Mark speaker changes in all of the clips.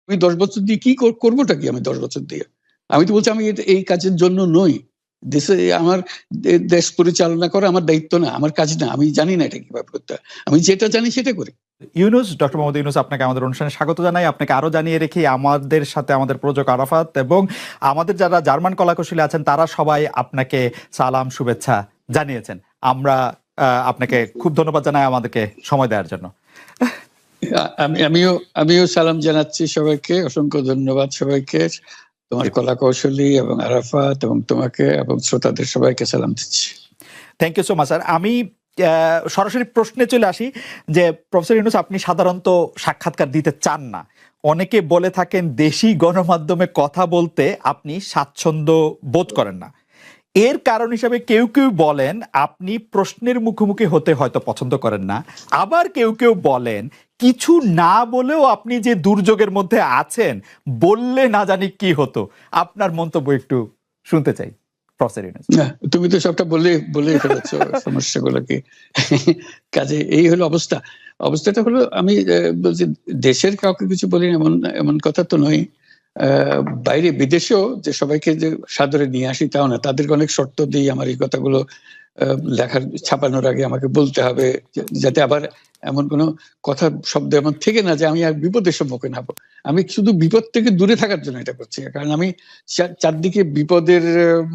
Speaker 1: আমি 10 বছর দিয়ে কি করবোটা কি আমি 10 বছর দিয়ে? আমি তো বলছি আমি এই কাজের জন্য নই। দেশে আমার দেশ পরিচালনা করা আমার দায়িত্ব না, আমার কাজ না। আমি জানি না এটা কিভাবে করতে হয়। আমি যেটা জানি সেটা করি।
Speaker 2: ইউনুস, ডক্টর মোহাম্মদ ইউনুস, আপনাকে আমাদের অনুষ্ঠানে স্বাগত জানাই। আপনাকে আরো জানিয়ে রেখি, আমাদের সাথে আমাদের প্রযোজক আরাফাত এবং আমাদের যারা জার্মান কলাকুশলী আছেন তারা সবাই আপনাকে সালাম শুভেচ্ছা জানিয়েছেন। আমরা আপনাকে খুব ধন্যবাদ জানাই আমাদেরকে সময় দেওয়ার জন্য।
Speaker 1: আমিও সালাম জানাচ্ছি সবাইকে, অসংখ্য ধন্যবাদ সবাইকে, তোমার কলাকৌশলী এবং আরাফাত এবং তোমাকে এবং শ্রোতাদের সবাইকে সালাম দিচ্ছি।
Speaker 2: Thank you so much sir. আমি সরাসরি প্রশ্নে চলে আসি যে প্রফেসর ইউনুস, আপনি সাধারণত সাক্ষাৎকার দিতে চান না। অনেকে বলে থাকেন দেশি গণমাধ্যমে কথা বলতে আপনি স্বাচ্ছন্দ্য বোধ করেন না। এর কারণ হিসাবে কেউ কেউ বলেন আপনি প্রশ্নের মুখোমুখি হতে হয়তো পছন্দ করেন না, আবার কেউ কেউ বলেন কিছু না বলেও আপনি যে দুর্যোগের মধ্যে আছেন, বললে না জানি কি হতো। আপনার মন্তব্য একটু শুনতে চাই প্রফেসর ইউনুস।
Speaker 1: না, তুমি তো সবটা বলে ফেলেছো সমস্যাগুলো কি। কাজে এই হলো অবস্থা। অবস্থাটা হলো আমি বলছি দেশের কাউকে কিছু বলি এমন কথা তো নয়। বাইরে বিদেশেও যে সবাইকে যে সাদরে নিয়ে আসি তাও না, তাদেরকে অনেক শর্ত দিই আমার এই কথাগুলো লেখার ছাপানোর আগে আমাকে বলতে হবে, যাতে আবার এমন কোনো কথা শব্দ এমন থেকে না যে আমি আর বিপদের সম্মুখীন হবো। আমি শুধু বিপদ থেকে দূরে থাকার জন্য এটা করছি, কারণ আমি চারদিকে বিপদের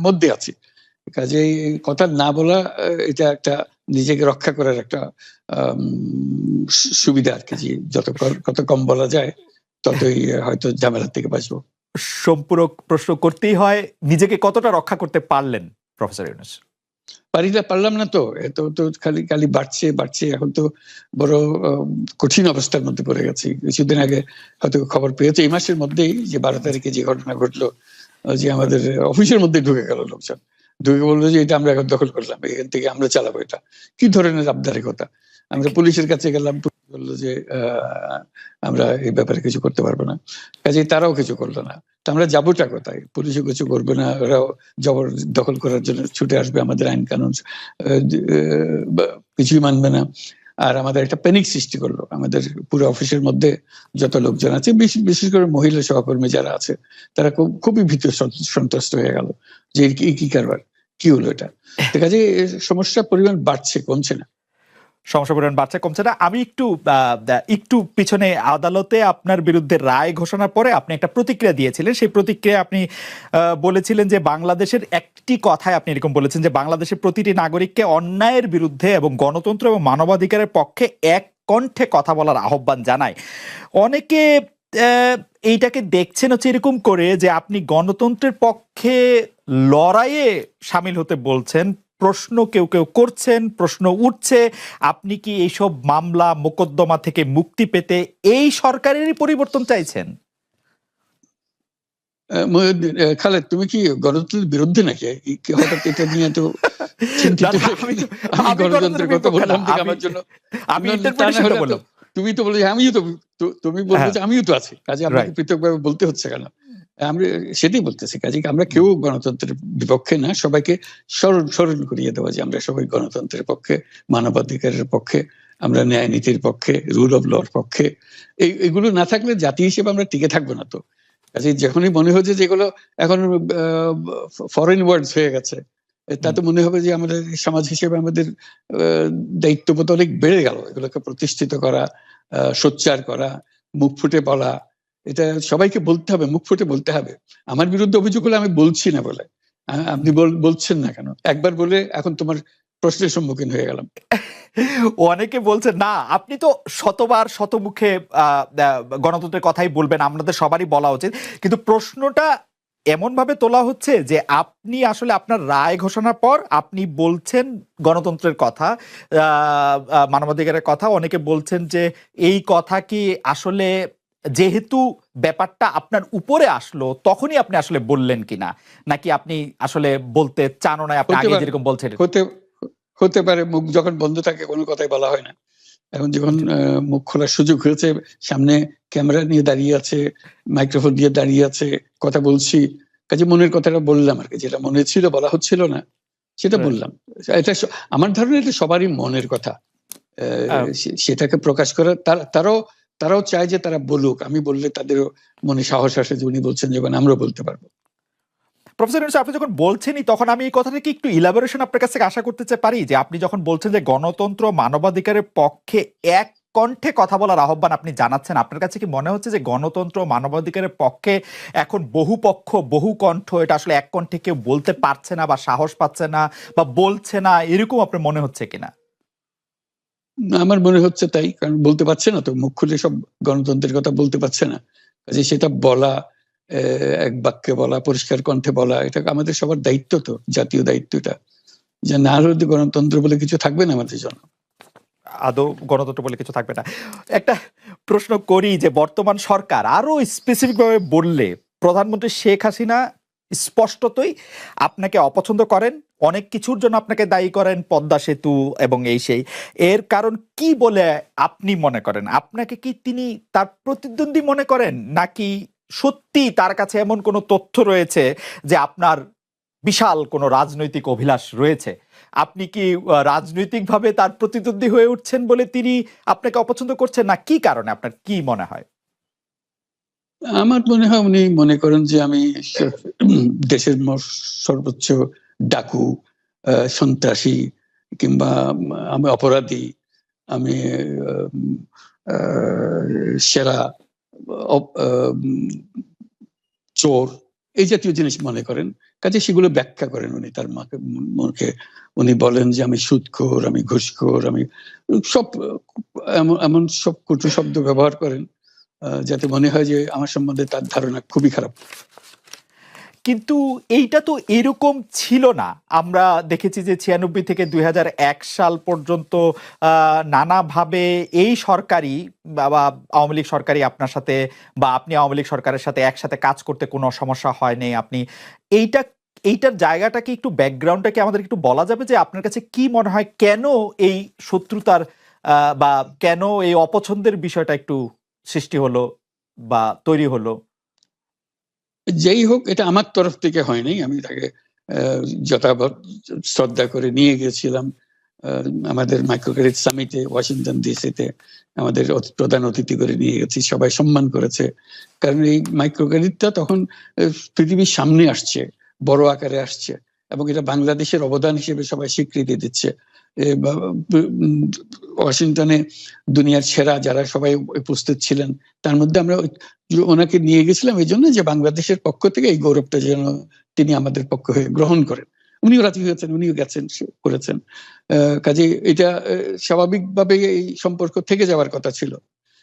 Speaker 1: মধ্যে আছি। কাজে কথা না বলা এটা একটা নিজেকে রক্ষা করার একটা সুবিধা আর কি, কত কম বলা যায় ততই হয়তো ঝামেলার থেকে বাঁচবো।
Speaker 2: সম্পূরক প্রশ্ন করতেই হয়, নিজেকে কতটা রক্ষা করতে পারলেন প্রফেসর ইউনুস?
Speaker 1: পারলাম না তো, এত তো খালি বাড়ছে। এখন তো বড় কঠিন অবস্থার মধ্যে পড়ে গেছি। কিছুদিন আগে হয়তো খবর পেয়েছে এই মাসের মধ্যেই যে 12 তারিখে যে ঘটনা ঘটলো, যে আমাদের অফিসের মধ্যে ঢুকে গেল লোকজন, ঢুকে বললো যে এটা আমরা এখন দখল করলাম, এখান থেকে আমরা চালাবো। এটা কি ধরনের আবদারিকতা! আমরা পুলিশের কাছে গেলাম, পুলিশ বললো যে আমরা এই ব্যাপারে কিছু করতে পারবো না। কাজে তারাও কিছু করলো না। আমরা যাবোটা কোথায়? পুলিশও কিছু করবে না, ওরাও জবর দখল করার জন্য ছুটে আসবে, আমাদের আইন কানুন কিছুই মানবে না। আর আমাদের একটা প্যানিক সৃষ্টি করলো আমাদের পুরো অফিসের মধ্যে যত লোকজন আছে, বিশেষ করে মহিলা সহকর্মী যারা আছে, তারা খুবই ভীত সন্ত্রস্ত হয়ে গেল যে কি কারবার, কি হলো এটা। কাজে সমস্যার পরিমাণ বাড়ছে, কমছে না।
Speaker 2: সমস্যা পরিমাণ বাড়ছে, কমছে না। আমি একটু পিছনে আদালতে আপনার বিরুদ্ধে রায় ঘোষণার পরে আপনি একটা প্রতিক্রিয়া দিয়েছিলেন। সেই প্রতিক্রিয়া আপনি বলেছিলেন যে বাংলাদেশের একটি কথায় আপনি এরকম বলেছেন যে বাংলাদেশের প্রতিটি নাগরিককে অন্যায়ের বিরুদ্ধে এবং গণতন্ত্র এবং মানবাধিকারের পক্ষে এক কণ্ঠে কথা বলার আহ্বান জানায়। অনেকে এইটাকে দেখছেন হচ্ছে এরকম করে যে আপনি গণতন্ত্রের পক্ষে লড়াইয়ে সামিল হতে বলছেন। প্রশ্ন কেউ করছেন, প্রশ্ন উঠছে, আপনি কি এইসব মামলা মোকদ্দমা থেকে মুক্তি পেতে এই সরকারেরই পরিবর্তন চাইছেন?
Speaker 1: খালেদ, তুমি কি গণতন্ত্রের বিরুদ্ধে নাকি? হঠাৎ এটা নিয়ে তো চিন্তিত। আমি গণতন্ত্রের কথা বললাম আমার জন্য, তুমি তো বলে তুমি বলবে যে আমিও তো আছি, কাজে আমাকে পৃথকভাবে বলতে হচ্ছে কেন? আমরা সেটাই বলতেছি। কাজে আমরা কেউ গণতন্ত্রের বিপক্ষে না, সবাইকে স্মরণ করিয়ে দেওয়া যে আমরা সবাই গণতন্ত্রের পক্ষে, মানবাধিকারের পক্ষে, আমরা ন্যায় নীতির পক্ষে, রুল অফ লর পক্ষে। এইগুলো না থাকলে জাতি হিসেবে আমরা টিকে থাকবো না তো। কাজে যখনই মনে হচ্ছে যেগুলো এখন ফরেন ওয়ার্ডস হয়ে গেছে, তাতে মনে হবে যে আমাদের সমাজ হিসেবে আমাদের দায়িত্ববোধ অনেক বেড়ে গেল। এগুলোকে প্রতিষ্ঠিত করা, সোচ্চার করা, মুখ ফুটে বলা, এটা সবাইকে বলতে হবে, মুখ ফুটে বলতে হবে। আমার বিরুদ্ধে অভিযোগ হলে আমি বলছি না বলে, আপনি বলছেন না কেন? একবার বলে এখন তোমার প্রশ্নের সম্মুখীন হয়ে গেলাম।
Speaker 2: অনেকে বলছে না, আপনি তো শতবার শতমুখে গণতন্ত্রের কথাই বলবেন, আমাদের সবারই বলা উচিত। কিন্তু প্রশ্নটা এমন ভাবে তোলা হচ্ছে যে আপনি আসলে আপনার রায় ঘোষণার পর আপনি বলছেন গণতন্ত্রের কথা, মানবাধিকারের কথা। অনেকে বলছেন যে এই কথা কি আসলে যেহেতু ব্যাপারটা আপনার উপরে আসলো তখনই আপনি আসলে বললেন কিনা, নাকি আপনি আসলে বলতে চান না, আপনি আগে যেরকম বলছেন?
Speaker 1: হতে পারে, মুখ যখন বন্ধ থাকে কোনো কথাই বলা হয় না। এখন যখন মুখ খোলার সুযোগ হয়েছে, সামনে ক্যামেরা নিয়ে দাঁড়িয়ে আছে, মাইক্রোফোন দিয়ে দাঁড়িয়ে আছে, কথা বলছি, কাজে মনের কথাটা বললাম আর কি, যেটা মনে ছিল বলা হচ্ছিল না সেটা বললাম। এটা আমার ধারণা এটা সবারই মনের কথা, সেটাকে প্রকাশ করা, তারাও তারাও চায় যে তারা বলুক, আমি বললে তাদেরও মনে সাহস আসে যে উনি বলছেন যখন আমরাও বলতে পারবো।
Speaker 2: প্রফেসর ইউনূস, আপনি যখন বলছেনই তখন আমি এই কথাটা কি একটু ইলাবোরেশন আপনার কাছ থেকে আশা করতে পারি, যে আপনি যখন বলছেন যে গণতন্ত্র মানবাধিকারের পক্ষে এক কণ্ঠে কথা বলার আহ্বান আপনি জানাচ্ছেন, আপনার কাছে কি মনে হচ্ছে যে গণতন্ত্র মানবাধিকারের পক্ষে এখন বহু পক্ষ বহু কণ্ঠ, এটা আসলে এক কণ্ঠে কেউ বলতে পারছে না বা সাহস পাচ্ছে না বা বলছে না, এরকম আপনার মনে হচ্ছে কিনা?
Speaker 1: আমার মনে হচ্ছে তাই, কারণ বলতে পারছে না তো, মুখ খুলে সব গণতন্ত্রের কথা বলতে পারছে না, কাজে সেটা বলা, এক বাক্যে বলা, পরিষ্কার কণ্ঠে বলা, এটা আমাদের সবার দায়িত্ব, তো জাতীয় দায়িত্ব এটা, যে না হলে গণতন্ত্র বলে কিছু থাকবে না আমাদের জন্য।
Speaker 2: আদৌ গণতন্ত্র বলে কিছু থাকবে না। একটা প্রশ্ন করি যে বর্তমান সরকার আরো স্পেসিফিক ভাবে বললে, প্রধানমন্ত্রী শেখ হাসিনা স্পষ্টতই আপনাকে অপছন্দ করেন, অনেক কিছুর জন্য আপনাকে দায়ী করেন, পদ্মা সেতু এবং এই সেই। এর কারণ কি বলে আপনি মনে করেন? আপনাকে কি তিনি তার প্রতিদ্বন্দ্বী মনে করেন, নাকি সত্যি তার কাছে এমন কোনো তথ্য রয়েছে যে আপনার বিশাল কোনো রাজনৈতিক অভিলাষ রয়েছে? আপনি কি রাজনৈতিকভাবে তার প্রতিদ্বন্দ্বী হয়ে উঠছেন বলে তিনি আপনাকে অপছন্দ করছেন, না কি কারণে, আপনার কি মনে হয়?
Speaker 1: আমার মনে হয় উনি মনে করেন যে আমি দেশের সর্বোচ্চ ডাকু, সন্ত্রাসী, কিংবা আমি অপরাধী, আমি সেরা চোর, এই জাতীয় জিনিস মনে করেন। কাজে সেগুলো ব্যাখ্যা করেন উনি তার মুখে। উনি বলেন যে আমি সুদখোর, আমি ঘুষখোর, আমি সব এমন সব কটু শব্দ ব্যবহার করেন, যাতে মনে হয় যে আমার সম্বন্ধে তার ধারণা খুবই খারাপ।
Speaker 2: কিন্তু এইটা তো এরকম ছিল না। আমরা দেখেছি যে ৯৬ থেকে ২০০১ সাল পর্যন্ত নানাভাবে এই সরকারই বা আওয়ামী লীগ সরকারই আপনার সাথে, বা আপনি আওয়ামী লীগ সরকারের সাথে একসাথে কাজ করতে কোনো সমস্যা হয়নি। আপনি এইটা এইটার জায়গাটা কি একটু, ব্যাকগ্রাউন্ডটা কি আমাদের একটু বলা যাবে, যে আপনার কাছে কি মনে হয় কেন এই শত্রুতার বা কেন এই অপছন্দের বিষয়টা একটু সৃষ্টি হলো বা তৈরি হলো?
Speaker 1: যেই হোক, এটা আমার তরফ থেকে হয়নি। আমি তাকে যথাযথ শ্রদ্ধা করে নিয়ে গেছিলাম আমাদের মাইক্রো ক্রেডিট সামিটে ওয়াশিংটন ডিসিতে। আমাদের প্রধান অতিথি করে নিয়ে গেছি, সবাই সম্মান করেছে। কারণ এই মাইক্রো ক্রেডিটটা তখন পৃথিবীর সামনে আসছে, বড় আকারে আসছে, এবং এটা বাংলাদেশের অবদান হিসেবে সবাই স্বীকৃতি দিচ্ছে। ওয়াশিংটনে দুনিয়ার সেরা যারা সবাই উপস্থিত ছিলেন, তার মধ্যে আমরা ওনাকে নিয়ে গেছিলাম এই জন্য যে বাংলাদেশের পক্ষ থেকে এই গৌরবটা যেন তিনি আমাদের পক্ষ হয়ে গ্রহণ করেন। উনিও রাজি হয়েছেন, উনিও গেছেন, করেছেন। কাজে এটা স্বাভাবিকভাবে এই সম্পর্ক থেকে যাওয়ার কথা ছিল।